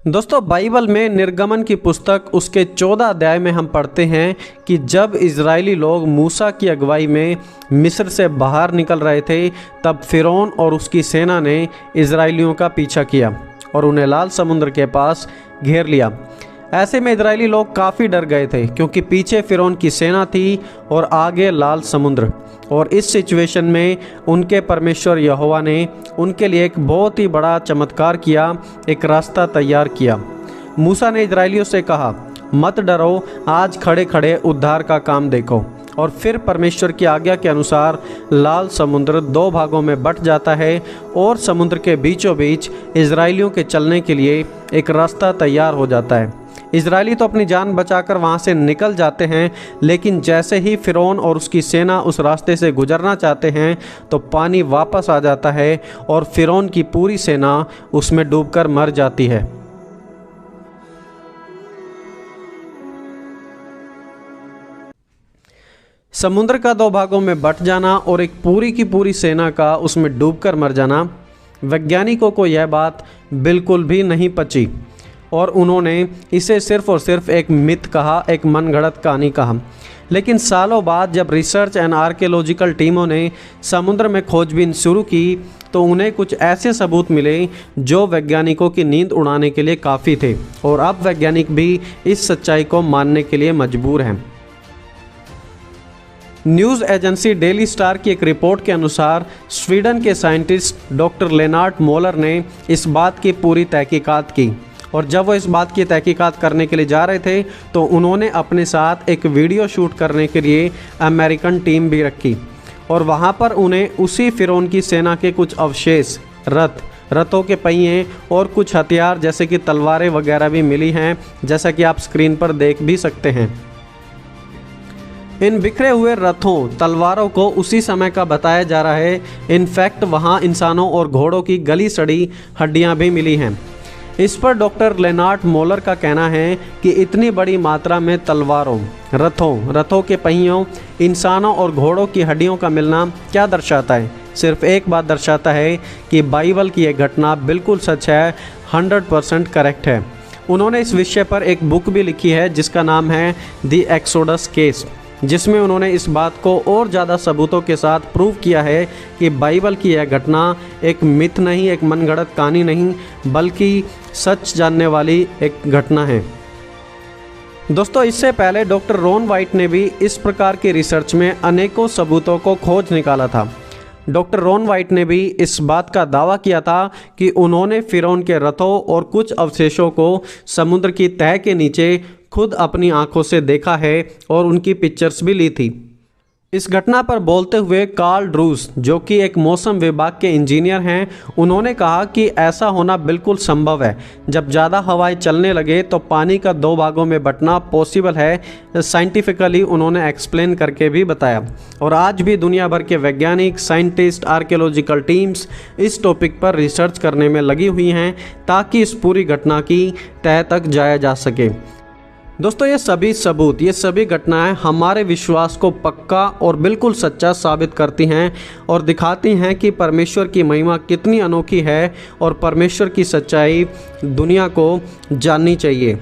दोस्तों, बाइबल में निर्गमन की पुस्तक उसके 14 अध्याय में हम पढ़ते हैं कि जब इजरायली लोग मूसा की अगुवाई में मिस्र से बाहर निकल रहे थे, तब फिरौन और उसकी सेना ने इजरायलियों का पीछा किया और उन्हें लाल समुद्र के पास घेर लिया। ऐसे में इजरायली लोग काफ़ी डर गए थे, क्योंकि पीछे फिरौन की सेना थी और आगे लाल समुद्र। और इस सिचुएशन में उनके परमेश्वर यहोवा ने उनके लिए एक बहुत ही बड़ा चमत्कार किया, एक रास्ता तैयार किया। मूसा ने इजरायलियों से कहा, मत डरो, आज खड़े खड़े उद्धार का काम देखो। और फिर परमेश्वर की आज्ञा के अनुसार लाल समुद्र 2 भागों में बंट जाता है और समुद्र के बीचों बीच इजरायलियों के चलने के लिए एक रास्ता तैयार हो जाता है। इजरायली तो अपनी जान बचाकर वहाँ से निकल जाते हैं, लेकिन जैसे ही फिरौन और उसकी सेना उस रास्ते से गुजरना चाहते हैं तो पानी वापस आ जाता है और फिरौन की पूरी सेना उसमें डूबकर मर जाती है। समुद्र का 2 भागों में बंट जाना और एक पूरी की पूरी सेना का उसमें डूबकर मर जाना, वैज्ञानिकों को यह बात बिल्कुल भी नहीं पची और उन्होंने इसे सिर्फ और सिर्फ एक मिथ कहा, एक मनगढ़ंत कहानी कहा। लेकिन सालों बाद जब रिसर्च एंड आर्कियोलॉजिकल टीमों ने समुद्र में खोजबीन शुरू की, तो उन्हें कुछ ऐसे सबूत मिले जो वैज्ञानिकों की नींद उड़ाने के लिए काफ़ी थे, और अब वैज्ञानिक भी इस सच्चाई को मानने के लिए मजबूर हैं। न्यूज़ एजेंसी डेली स्टार की एक रिपोर्ट के अनुसार स्वीडन के साइंटिस्ट डॉक्टर लेनार्ड मोलर ने इस बात की पूरी तहकीकात की, और जब वो इस बात की तहकीकात करने के लिए जा रहे थे तो उन्होंने अपने साथ एक वीडियो शूट करने के लिए अमेरिकन टीम भी रखी, और वहाँ पर उन्हें उसी फिरौन की सेना के कुछ अवशेष, रथों के पहिए और कुछ हथियार जैसे कि तलवारें वगैरह भी मिली हैं, जैसा कि आप स्क्रीन पर देख भी सकते हैं। इन बिखरे हुए रथों, तलवारों को उसी समय का बताया जा रहा है। इनफैक्ट वहाँ इंसानों और घोड़ों की गली सड़ी हड्डियाँ भी मिली हैं। इस पर डॉक्टर लेनार्ड मोलर का कहना है कि इतनी बड़ी मात्रा में तलवारों, रथों के पहियों, इंसानों और घोड़ों की हड्डियों का मिलना क्या दर्शाता है? सिर्फ एक बात दर्शाता है कि बाइबल की यह घटना बिल्कुल सच है, 100% करेक्ट है। उन्होंने इस विषय पर एक बुक भी लिखी है जिसका नाम है द एक्सोडस केस, जिसमें उन्होंने इस बात को और ज़्यादा सबूतों के साथ प्रूव किया है कि बाइबल की यह घटना एक मिथ नहीं, एक मनगढ़ंत कहानी नहीं, बल्कि सच जानने वाली एक घटना है। दोस्तों, इससे पहले डॉक्टर रॉन वाइट ने भी इस प्रकार की रिसर्च में अनेकों सबूतों को खोज निकाला था। डॉक्टर रॉन वाइट ने भी इस बात का दावा किया था कि उन्होंने फिरौन के रथों और कुछ अवशेषों को समुद्र की तह के नीचे खुद अपनी आंखों से देखा है और उनकी पिक्चर्स भी ली थी। इस घटना पर बोलते हुए कार्ल ड्रूस, जो कि एक मौसम विभाग के इंजीनियर हैं, उन्होंने कहा कि ऐसा होना बिल्कुल संभव है। जब ज़्यादा हवाएं चलने लगे तो पानी का 2 भागों में बंटना पॉसिबल है, साइंटिफिकली उन्होंने एक्सप्लेन करके भी बताया। और आज भी दुनिया भर के वैज्ञानिक, साइंटिस्ट, आर्कियोलॉजिकल टीम्स इस टॉपिक पर रिसर्च करने में लगी हुई हैं ताकि इस पूरी घटना की तह तक जाया जा सके। दोस्तों, ये सभी सबूत, ये सभी घटनाएं हमारे विश्वास को पक्का और बिल्कुल सच्चा साबित करती हैं और दिखाती हैं कि परमेश्वर की महिमा कितनी अनोखी है और परमेश्वर की सच्चाई दुनिया को जाननी चाहिए।